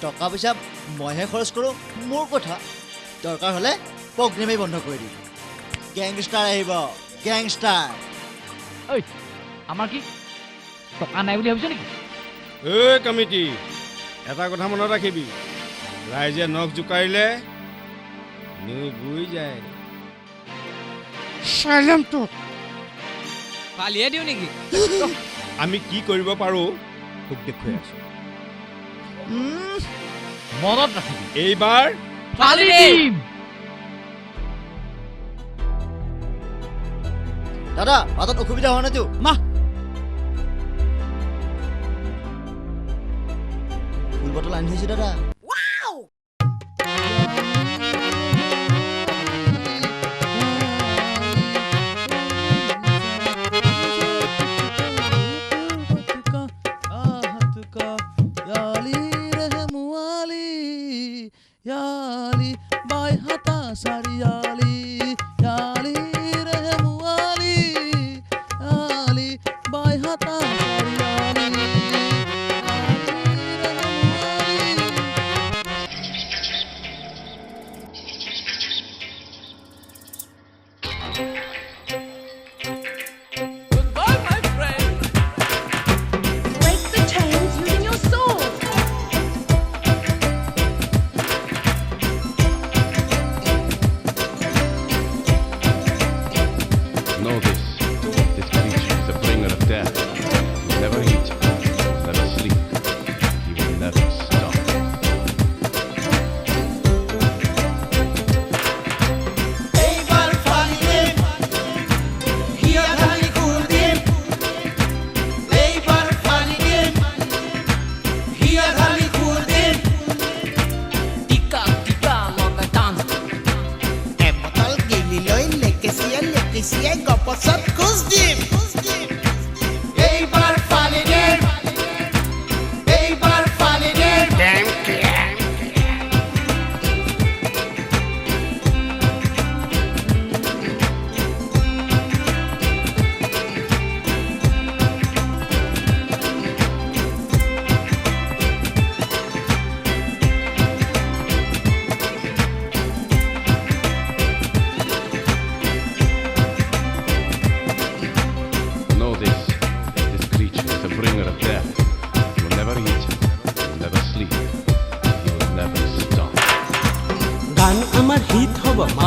টকা পইচা মইহে খৰচ কৰোঁ মোৰ কথা দৰকাৰ হ'লে প্ৰগ্ৰেমেই বন্ধ কৰি দিম গেংষ্টাৰ আহিব গেংষ্টাৰ ঐ আমাৰ কি টকা নাই বুলি ভাবিছ নেকি ঐ কমিটি এটা কথা মনত ৰাখিবি ৰাইজে নখ জোকাৰিলে নৈ বৈ যায় চাইলেণ্টটো ফালিয়ে দিওঁ নেকি আমি কি কৰিব পাৰোঁ তোক দেখুৱাই আছো মনত ৰাখিবি এইবাৰ ফালি দিম দাদা বাটত অসুবিধা হোৱা নাইতো না ফুল বটল আনি থৈছো দাদা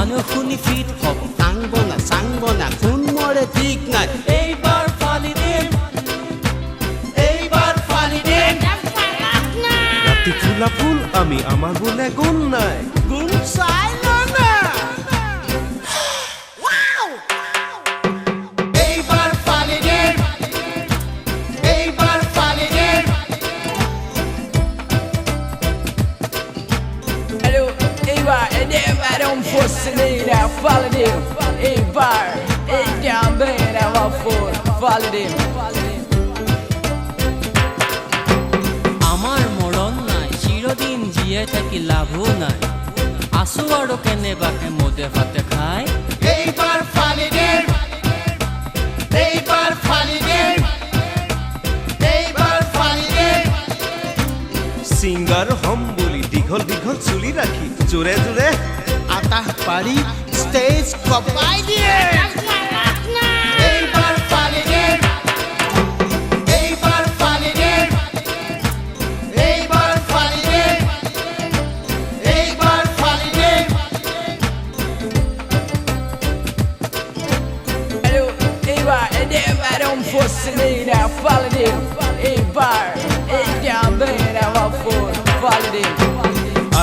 মানুহ শুনি ফিট হ'ব চাং বনা কোন মৰে ঠিক নাই এইবাৰ ফালি দিম ৰাতি ফুলা ফুল আমি আমাৰ বোলে গুণ নাই গুণ চাই না আমাৰ মৰণ নাই চিৰদিন জীয়াই থাকি লাভো নাই আছো আৰু কেনেবাকে মদে ভাতে খাই এইবাৰ ফালি দিম ছিংগাৰ হম বুলি দীঘল দীঘল চুলি ৰাখি জোৰে জোৰে আতাহ পাৰি ষ্টেজ কপাই দিয়ে এইবাৰ ফালি দিম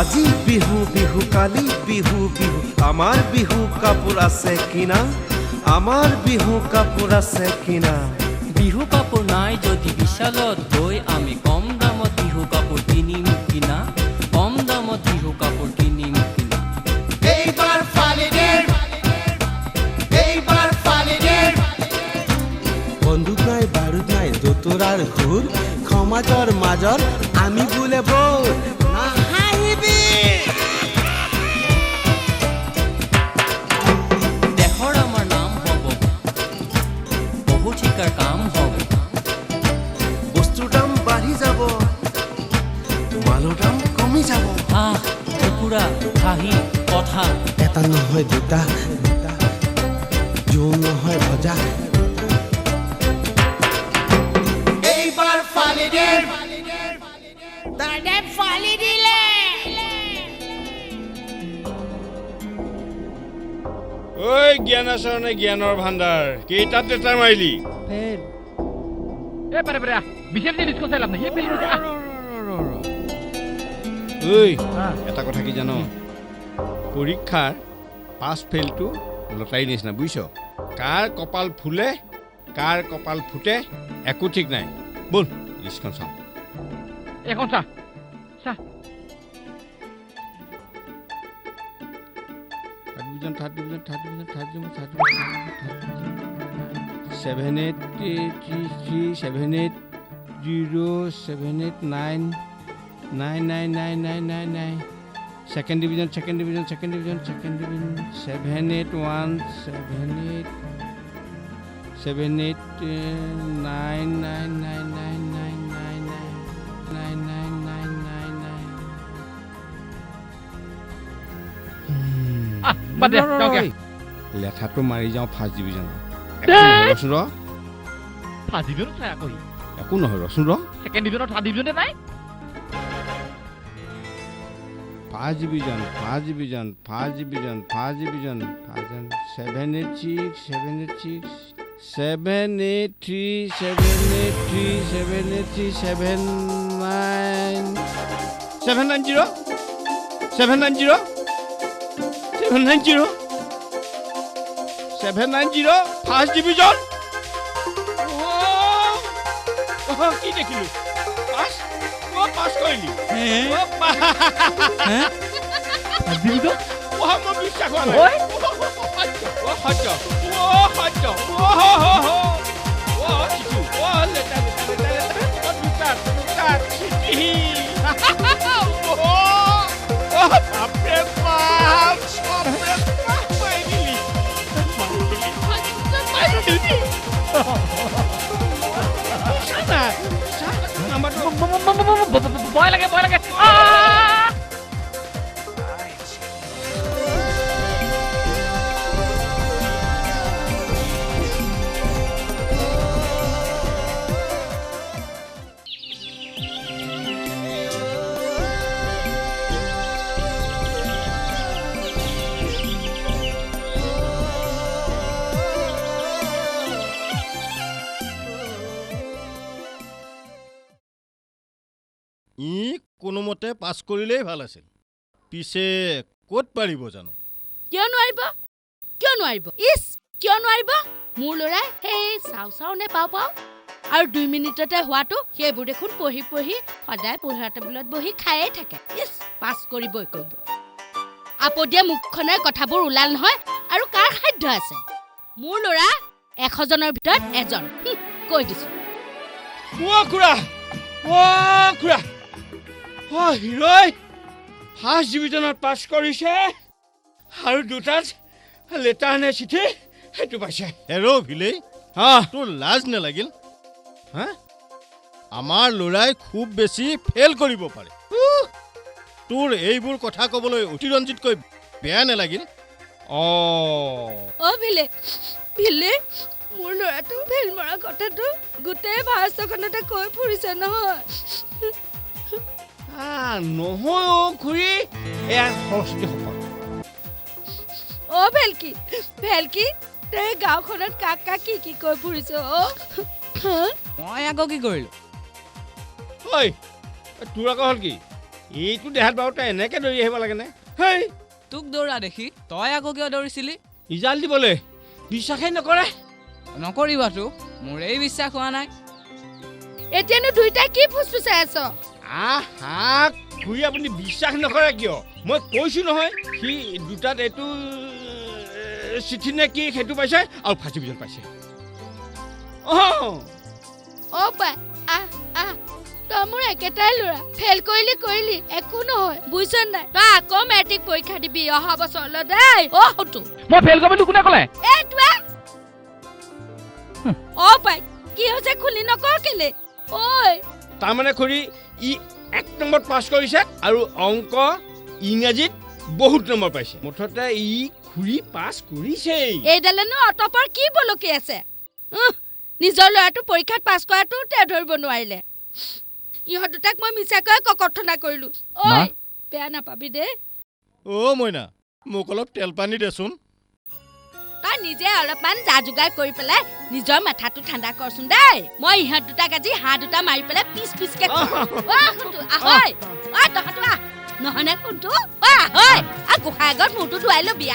আজি বিহু বিহু কালি বিহু বিহু আমাৰ বিহু কাপোৰ আছে কিনা বিহু কাপোৰ নাই যদি বিশালত গৈ আমি কম দামত বিহু কাপোৰ কিনিম কিনা এইবাৰ ফালি দিম বন্দুক নাই বাৰুদ নাই দোতৰাৰ ঘূৰ সমাজৰ মাজত আমি বোলে বৰ দেশৰ আমাৰ নাম হ'ব বহু ঠিকাৰ কাম হ'ব বস্তুৰ দাম বাঢ়ি যাব মালৰ দাম কমি যাব হাঁহ কুকুৰা হাঁহি কথা এটা নহয় দুটা জোৰ নহয় ভজা এইবাৰ ফালি দিম ঐ জ্ঞান আচৰণে জ্ঞানৰ ভাণ্ডাৰ কেইটাত লেটাৰ মাৰিলি ঐ এটা কথা কি জানো পৰীক্ষাৰ পাছ ফেইলটো লটাৰী নিচিনা বুজিছ কাৰ কপাল ফুলে কাৰ কপাল ফুটে একো ঠিক নাই বল লিষ্টখন চাওঁ এখন চা 781 second division 781 লেঠাটো মাৰি যাওঁ ফাৰ্ষ্ট ডিভিজন একো নহয় ৰচোন ৰ ছেকেণ্ড ডিভিজনৰ থাৰ্ড ডিভিজনে নাই ফাৰ্ষ্ট ডিভিজন 790 ফাৰ্ষ্ট ডিভিজন কি দেখিলো পাছ কৰিলি মই বিশ্বাস হোৱা ভয় লাগে ই কোনোমতে পাছ কৰিলেই ভাল আছিল পিছে ক'ত পাৰিব জানো কিয় নোৱাৰিব কিয় নোৱাৰিব ইছ কিয় নোৱাৰিব মোৰ ল'ৰাই সেই চাও নে পাও আৰু 2 মিনিটতে হোৱাটো সেইবোৰ দেখোন পঢ়ি সদায় পঢ়া টেবুলত বহি খায়ে থাকে ইছ পাছ কৰিবই কৰিব আপদিয়া মুখখনে কথাবোৰ ওলাল নহয় আৰু কাৰ সাধ্য আছে মোৰ ল'ৰা 100 জনৰ ভিতৰত এজন কৈ দিছো খুৰা হিৰই ফাৰ্ষ্ট ডিভিজনত পাছ কৰিছে আৰু দুটাত লেটাৰ নে চিঠি সেইটো পাইছে হেৰ' ভিলেই তোৰ লাজ নেলাগিল হা আমাৰ ল'ৰাই খুব বেছি ফেইল কৰিব পাৰে তোৰ এইবোৰ কথা ক'বলৈ অতিৰঞ্জিতকৈ বেয়া নেলাগিল ভিলে মোৰ ল'ৰাটো ফেল মৰা কথাটো গোটেই ভাৰতখনতে কৈ ফুৰিছে নহয় নহয় খুৰী এয়া সৰস্বতী ভেলকি তই গাঁওখনত কাক কি কৈ ফুৰিছ মই আকৌ কি কৰিলো ঐ তোৰ আকৌ হ'ল কি এইটো দেহাত বাৰু তই এনেকে দৌৰি আহিব লাগেনে হেই তোক দৌৰা দেখি তই আকৌ কিয় দৌৰিছিলি ৰিজাল্ট দিবলৈ বিশ্বাসেই নকৰে নকৰিবাতো মোৰেই বিশ্বাস হোৱা নাই এতিয়ানো দুইটাই কি ফুচফুচাই আছ খুৰী আপুনি বিশ্বাস নকৰে কিয় মই কৈছো নহয় সি দুটাত এইটো চিঠি নে কি সেইটো পাইছে আৰু ফাৰ্ষ্ট ডিভিজন পাইছে পাই তই মোৰ একেটাই ল'ৰা ফেল কৰিলি একো নহয় বুজিছ নাই তই আকৌ মেট্ৰিক পৰীক্ষা দিবি অহা বছৰলৈ দেই হতো মই ফেল কৰিব কোনে ক'লে পাই কি হৈছে খুলি নকৰ কেলে ঐ তাৰমানে খুৰী ই 1 নম্বৰ পাছ কৰিছে আৰু অংক ইংৰাজীত বহুত নম্বৰ পাইছে মুঠতে ই খুৰী পাছ কৰিছে এইডালেনো অটপৰ কি বলকি আছে নিজৰ ল'ৰাটো পৰীক্ষাত পাছ কৰাটো তেওঁ ধৰিব নোৱাৰিলে ইহঁত দুটাক মই মিছাকৈ ককৰ্থনা কৰিলো ঐ বেয়া নাপাবি দেই মইনা মোক অলপ তেল পানী দেচোন তই নিজে অলপমান যা যোগাৰ কৰি পেলাই নিজৰ মাথাটো ঠাণ্ডা কৰচোন দেই মই ইহঁত দুটাক আজি হাঁহ দুটা মাৰি পেলাই পিচকে নহয় নে কোনটো গোসাঁই আগত মূৰটো ধুৱাই ল'বি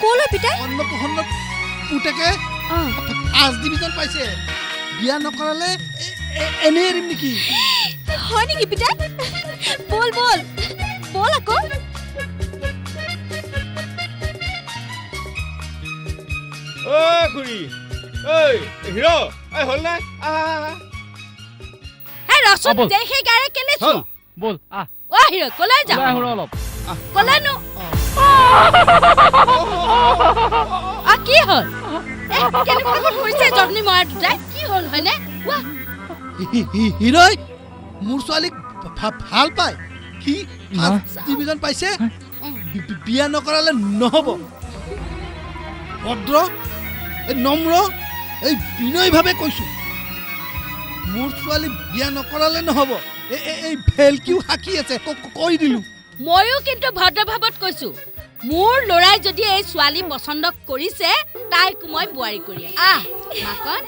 ক'লৈ পিতাই অন্নপ্ৰসন্নত পুতেকে ফাৰ্ষ্ট ডিভিজন পাইছে বিয়া নকৰালে এনেই এৰিম নেকি হয় নেকি পিতাই বল আকৌ খুৰী হিৰ হ'ল নাই ৰচোন দেখে গাৰে কেলে বল হিৰ কলৈ যা অলপ কলৈ নো কি হ'ল কেনেকুৱা কৰিছে জন্ম মৰা দুটাই কি হ'ল হয়নে হিৰই মোৰ ছোৱালীক ভাল পায় সি ফাৰ্ষ্ট ডিভিজন পাইছে বিয়া নকৰালে নহ'ব ভদ্ৰ নম্ৰ বিনয়ভাৱে কৈছো মোৰ ছোৱালী বিয়া নকৰালে নহ'ব এই ভেলকিও সাকি আছে কৈ দিলো ময়ো কিন্তু ভদ্ৰভাৱত কৈছো মোৰ ল'ৰাই যদি এই ছোৱালী পচন্দ কৰিছে তাইক মই বোৱাৰী কৰি মাকন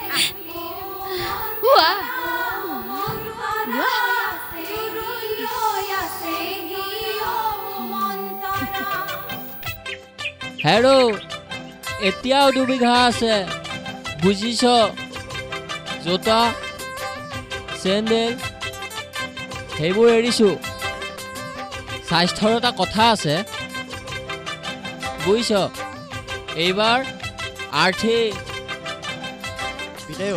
হেৰো এতিয়াও 2 বিঘা আছে বুজিছ জোতা চেণ্ডেল সেইবোৰ এৰিছোঁ স্বাস্থ্যৰ এটা কথা আছে বুজিছ এইবাৰ আৰ্থিক পিতাই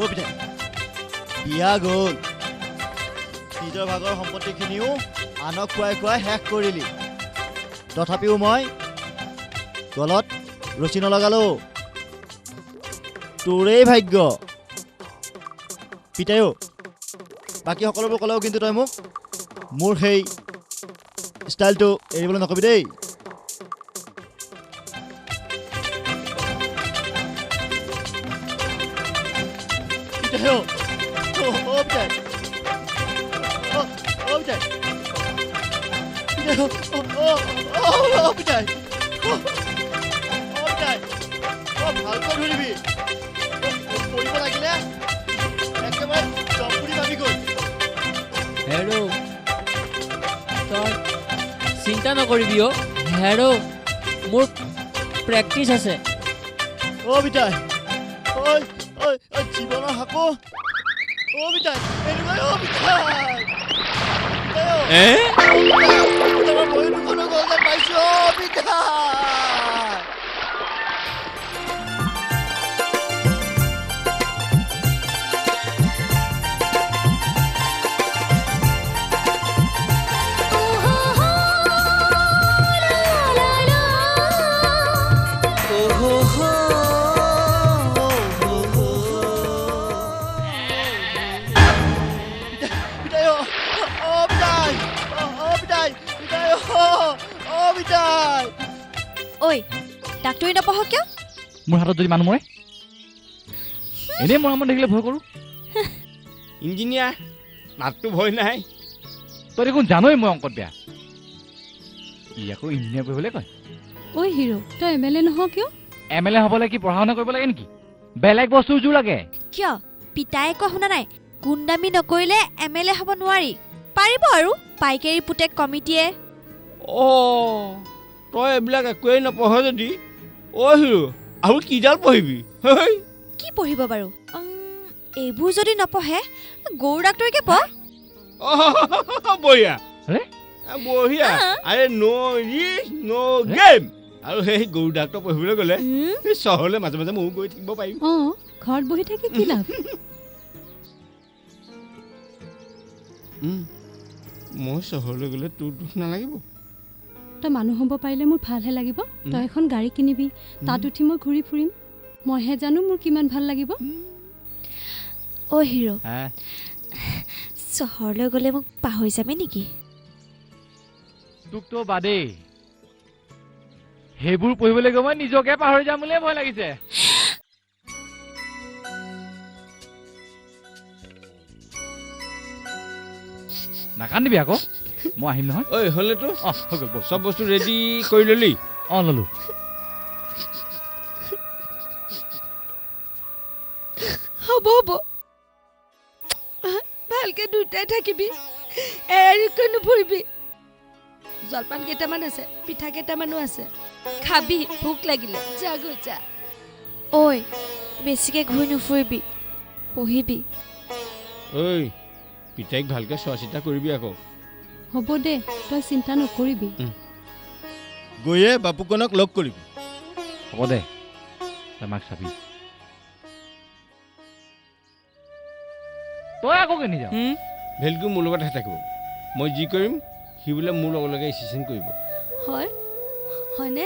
পিতাই বিয়া গ'ল নিজৰ ভাগৰ সম্পত্তিখিনিও আনক খুৱাই শেষ কৰিলি তথাপিও মই গলত ৰছী নলগালো তোৰেই ভাগ্য পিতাই বাকী সকলোবোৰ ক'লেও কিন্তু তই মোক মোৰ সেই ষ্টাইলটো এৰিবলৈ নকবি দেই পিতাই পিতাই পিতাই ভালকৈ ধৰিবি পৰিব লাগিলে একেবাৰে জম্পুৰি ভাবি গ'ল হেৰো তই চিন্তা নকৰিবি অ' হেৰো মোৰ প্ৰেক্টিচ আছে পিতাই জীৱনৰ সাকো পিতাই এনেকৈ পিতাই ভৰি দুখনো গ'ল যেন পাইছো পিতাই ঐ ডাক্তৰী নপঢ় কিয় মোৰ হাতত যদি মানুহ মৰে এনেই মৰা মানুহ দেখিলে ভয় কৰোঁ ইঞ্জিনিয়াৰ মাতটো ভয় নাই তই দেখোন জানই মই অংকত বেয়া ই আকৌ ইঞ্জিনিয়াৰ পঢ়িবলৈ কয় ঐ হিৰো তই MLA নহ কিয় MLA হ'বলৈ কি পঢ়া শুনা কৰিব লাগে নেকি বেলেগ বস্তুৰ জোৰ লাগে কিয় পিতাই কোৱা শুনা নাই গুণ্ডামি নকৰিলে MLA হ'ব নোৱাৰি পাৰিব আৰু পাইকাৰী পুতেক কমিটিয়ে তই এইবিলাক একোৱেই নপঢ় যদি হিৰো আৰু কিডাল পঢ়িবি কি পঢ়িব বাৰু এইবোৰ যদি নপঢ়ে গৰু ডাক্তৰীকে পঢ় বঢ়িয়া বঢ়িয়া আৰে ন' ৰিস্ক ন' গেম আৰু সেই গৰু ডাক্তৰ পঢ়িবলৈ গ'লে চহৰলৈ মাজে মাজে ময়ো গৈ থাকিব পাৰিম ঘৰত বহি থাকি কি লাভ মই চহৰলৈ গ'লে তোৰ দুখ নালাগিব তই মানুহ হ'ব পাৰিলে মোৰ ভালহে লাগিব তই এখন গাড়ী কিনিবি তাত উঠি মই ঘূৰি ফুৰিম মইহে জানো মোৰ কিমান ভাল লাগিব হিৰো চহৰলৈ গ'লে মোক পাহৰি যাবি নেকি তোকতো বাদেই সেইবোৰ পঢ়িবলৈ গৈ মই নিজকে পাহৰি যাম বুলিয়ে ভয় লাগিছে নাকান্দিবি আকৌ মই আহিম নহয় হ'লেতো চব বস্তু ৰেডি কৰি ললি ললো হ'ব ভালকে দুটাই থাকিবি এৰিকৈ নুফুৰিবি জলপান কেইটামান আছে পিঠা কেইটামানো আছে খাবি ভোক লাগিলে যা গৈ যা বেছিকে ঘূৰি নুফুৰিবি পঢ়িবি পিতাইক ভালকে চোৱা চিতা কৰিবি আকৌ হ'ব দে তই চিন্তা নকৰিবি গৈয়ে বাপুকনক লগ কৰিবি হ'ব দে তই মাক চাবি তই আকৌ কেনি যাৱ ভেলকু মোৰ লগতহে থাকিব মই যি কৰিম সি বোলে মোৰ লগে লগে এচিষ্টেণ্ট কৰিব হয়নে